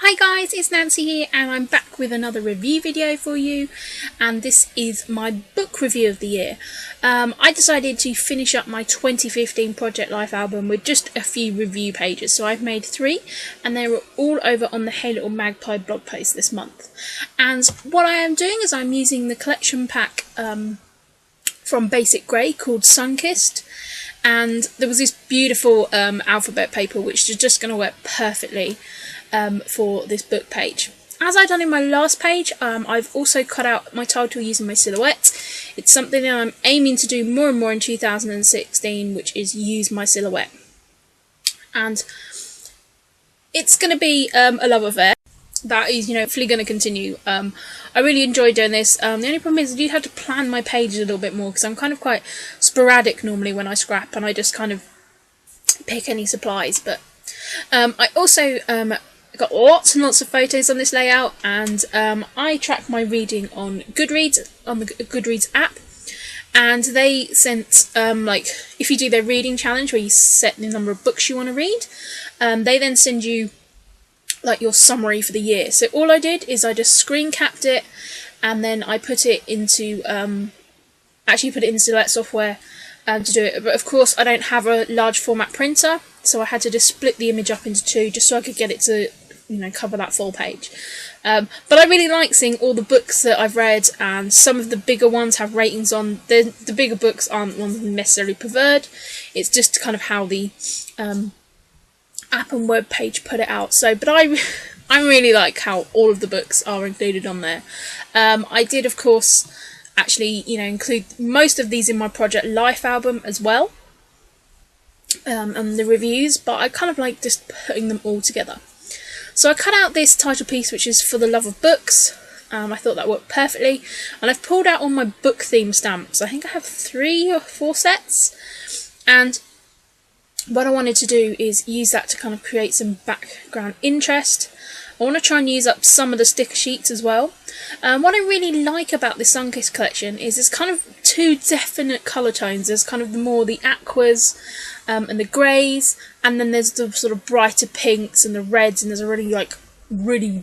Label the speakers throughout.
Speaker 1: Hi guys, it's Nancy here and I'm back with another review video for you, and this is my book review of the year. I decided to finish up my 2015 Project Life album with just a few review pages, so I've made 3 and they were all over on the Hey Little Magpie blog post this month. And what I am doing is I'm using the collection pack from Basic Grey called Sunkissed, and there was this beautiful alphabet paper which is just going to work perfectly for this book page. As I've done in my last page, I've also cut out my title using my silhouette. It's something that I'm aiming to do more and more in 2016, which is use my silhouette. And it's going to be a love affair. That is, hopefully going to continue. I really enjoy doing this. The only problem is I do have to plan my pages a little bit more because I'm kind of quite sporadic normally when I scrap and I just kind of pick any supplies. But I also got lots and lots of photos on this layout, and I track my reading on Goodreads, on the Goodreads app, and they sent, if you do their reading challenge where you set the number of books you want to read, they then send you your summary for the year. So all I did is I just screen capped it and then I put it into Silhouette software to do it. But of course I don't have a large format printer, so I had to just split the image up into 2 just so I could get it to cover that full page. But I really like seeing all the books that I've read, and some of the bigger ones have ratings on. The bigger books aren't ones necessarily preferred, it's just kind of how the app and web page put it out. But I really like how all of the books are included on there. I did of course actually include most of these in my Project Life album as well, and the reviews, but I kind of like just putting them all together. So I cut out this title piece which is For the Love of Books. I thought that worked perfectly, and I've pulled out all my book theme stamps. I think I have 3 or 4 sets, and what I wanted to do is use that to kind of create some background interest. I want to try and use up some of the sticker sheets as well. What I really like about this Sunkissed collection is there's kind of 2 definite colour tones. There's kind of the aquas and the greys, and then there's the sort of brighter pinks and the reds, and there's a really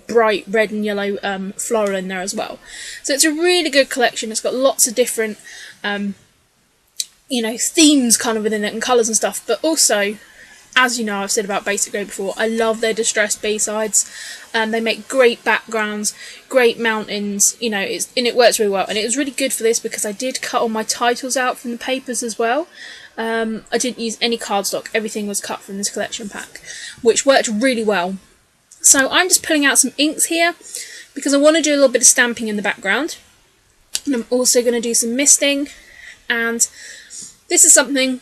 Speaker 1: bright red and yellow floral in there as well. So it's a really good collection. It's got lots of different themes kind of within it and colours and stuff, but also, as you know, I've said about Basic Grey before, I love their distressed B-sides. They make great backgrounds, great mountains, and it works really well. And it was really good for this because I did cut all my titles out from the papers as well. I didn't use any cardstock, everything was cut from this collection pack, which worked really well. So I'm just pulling out some inks here because I want to do a little bit of stamping in the background. And I'm also going to do some misting, and this is something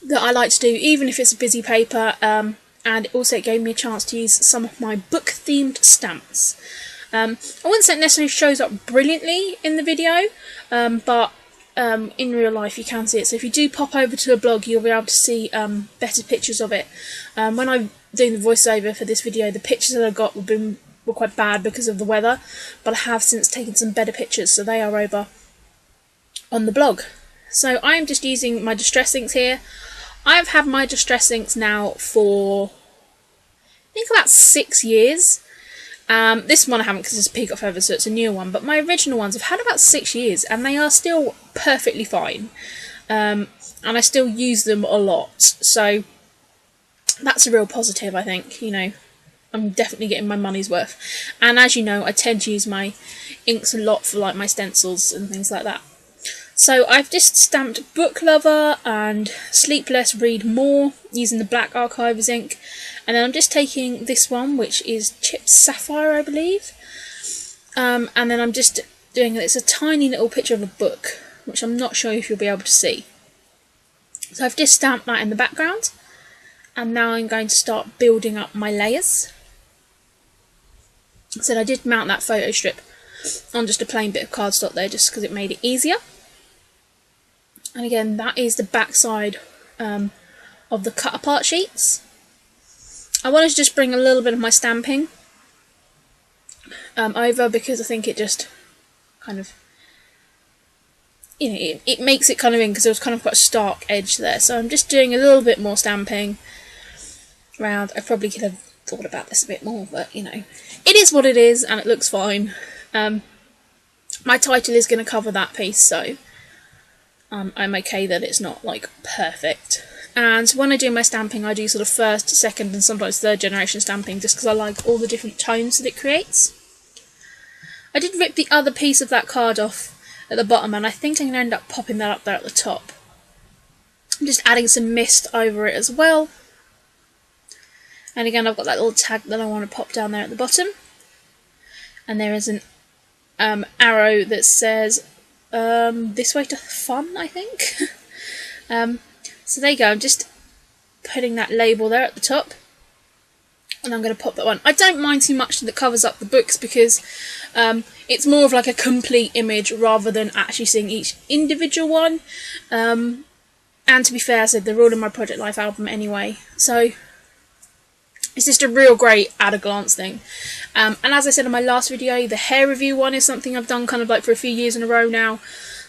Speaker 1: that I like to do even if it's a busy paper, and also it gave me a chance to use some of my book themed stamps. I wouldn't say it necessarily shows up brilliantly in the video, but in real life you can see it. So if you do pop over to the blog, you'll be able to see better pictures of it. When I'm doing the voiceover for this video, the pictures that I got were quite bad because of the weather, but I have since taken some better pictures, so they are over on the blog. So I am just using my distress inks here. I've had my distress inks now for I think about 6 years. This one I haven't because it's a Peacock Feather, so it's a newer one, but my original ones I've had about 6 years and they are still perfectly fine. And I still use them a lot, so that's a real positive, I think. I'm definitely getting my money's worth. And as you know, I tend to use my inks a lot for my stencils and things like that. So I've just stamped Book Lover and Sleep Less, Read More using the black Archivers ink, and then I'm just taking this one which is Chipped Sapphire, I believe, and then I'm just doing it's a tiny little picture of a book which I'm not sure if you'll be able to see. So I've just stamped that in the background, and now I'm going to start building up my layers. So I did mount that photo strip on just a plain bit of cardstock there just because it made it easier. And again, that is the back side of the cut apart sheets. I wanted to just bring a little bit of my stamping over because I think it just kind of, it makes it kind of in, because there was kind of quite a stark edge there. So I'm just doing a little bit more stamping around. I probably could have thought about this a bit more, but you know, it is what it is, and it looks fine. My title is going to cover that piece, so I'm okay that it's not like perfect. And when I do my stamping, I do sort of first, second, and sometimes third generation stamping, just because I like all the different tones that it creates. I did rip the other piece of that card off at the bottom, and I think I'm going to end up popping that up there at the top. I'm just adding some mist over it as well. And again, I've got that little tag that I want to pop down there at the bottom. And there is an arrow that says, this way to fun, I think. So there you go, I'm just putting that label there at the top. And I'm going to pop that one. I don't mind too much that covers up the books, because it's more of like a complete image rather than actually seeing each individual one. And to be fair, I said they're all in my Project Life album anyway. So it's just a real great at-a-glance thing. And as I said in my last video, the hair review one is something I've done kind of like for a few years in a row now.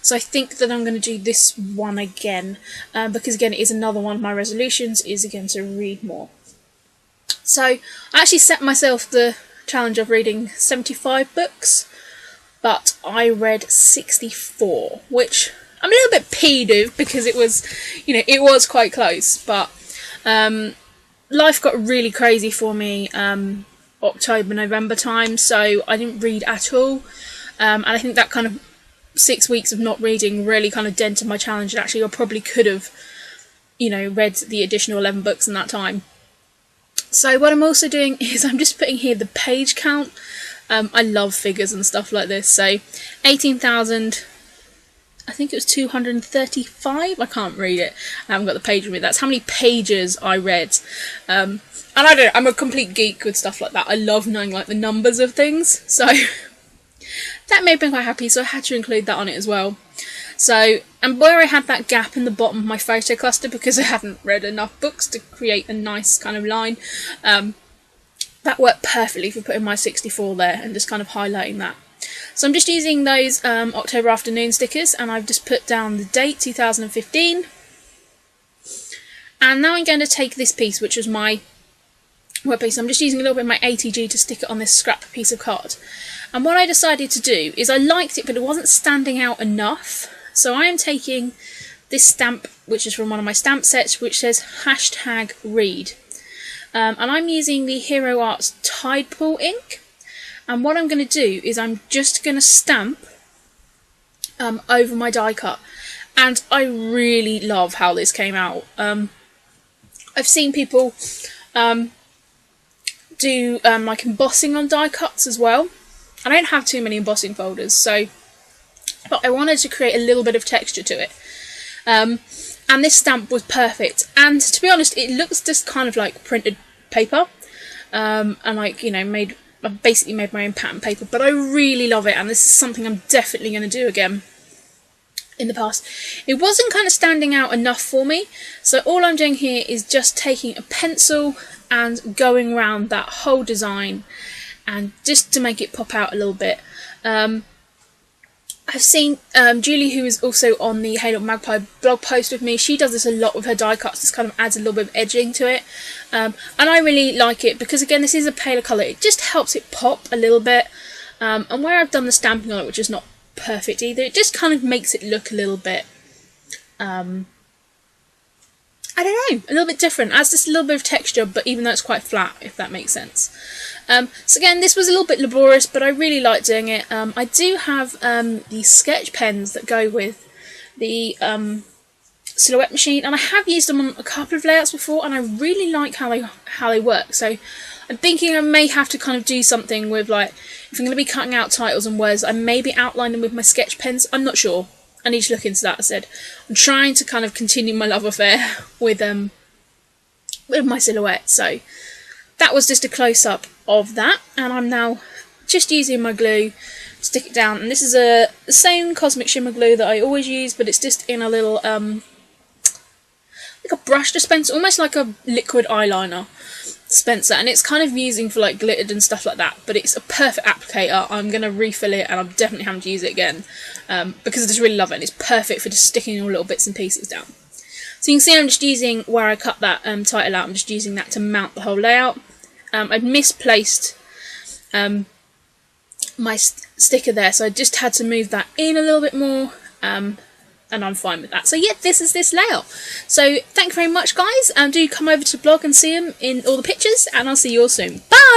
Speaker 1: So I think that I'm going to do this one again. Because again, it is another one of my resolutions, is again to read more. So I actually set myself the challenge of reading 75 books. But I read 64, which I'm a little bit peed of, because it was, you know, it was quite close. But life got really crazy for me October, November time, so I didn't read at all. And I think that kind of 6 weeks of not reading really kind of dented my challenge, and actually I probably could have, you know, read the additional 11 books in that time. So what I'm also doing is I'm just putting here the page count. I love figures and stuff like this, so 18,000, I think it was 235, I can't read it, I haven't got the page with me, that's how many pages I read. And I don't know, I'm a complete geek with stuff like that, I love knowing like the numbers of things, so that made me quite happy, so I had to include that on it as well. So, and where I had that gap in the bottom of my photo cluster, because I hadn't read enough books to create a nice kind of line, that worked perfectly for putting my 64 there and just kind of highlighting that. So I'm just using those October afternoon stickers, and I've just put down the date, 2015. And now I'm going to take this piece, which was my web piece. I'm just using a little bit of my ATG to stick it on this scrap piece of card. And what I decided to do is I liked it, but it wasn't standing out enough. So I am taking this stamp, which is from one of my stamp sets, which says #read. And I'm using the Hero Arts Tide Pool ink. And what I'm going to do is I'm just going to stamp over my die cut. And I really love how this came out. I've seen people do like embossing on die cuts as well. I don't have too many embossing folders, but I wanted to create a little bit of texture to it. And this stamp was perfect. And to be honest, it looks just kind of like printed paper. And like, you know, I've basically made my own pattern paper, but I really love it, and this is something I'm definitely going to do again. In the past, it wasn't kind of standing out enough for me, so all I'm doing here is just taking a pencil and going around that whole design, and just to make it pop out a little bit. I've seen Julie, who is also on the Halo Magpie blog post with me, she does this a lot with her die cuts, just kind of adds a little bit of edging to it. And I really like it, because again, this is a paler colour, it just helps it pop a little bit. And where I've done the stamping on it, which is not perfect either, it just kind of makes it look a little bit, I don't know, a little bit different, adds just a little bit of texture, but even though it's quite flat, if that makes sense. So again, this was a little bit laborious, but I really like doing it. I do have these sketch pens that go with the silhouette machine, and I have used them on a couple of layouts before, and I really like how they work. So I'm thinking I may have to kind of do something with, like, if I'm going to be cutting out titles and words, I maybe outline them with my sketch pens. I'm not sure. I need to look into that. I said I'm trying to kind of continue my love affair with my silhouette. So that was just a close-up of that, and I'm now just using my glue to stick it down. And this is the same Cosmic Shimmer glue that I always use, but it's just in a little like a brush dispenser, almost like a liquid eyeliner dispenser, and it's kind of using for like glittered and stuff like that, but it's a perfect applicator. I'm going to refill it, and I'm definitely having to use it again because I just really love it, and it's perfect for just sticking all little bits and pieces down. So you can see I'm just using, where I cut that title out, I'm just using that to mount the whole layout. I'd misplaced my sticker there, so I just had to move that in a little bit more, and I'm fine with that. So yeah, this is this layout. So thank you very much, guys, and do come over to the blog and see them in all the pictures, and I'll see you all soon. Bye!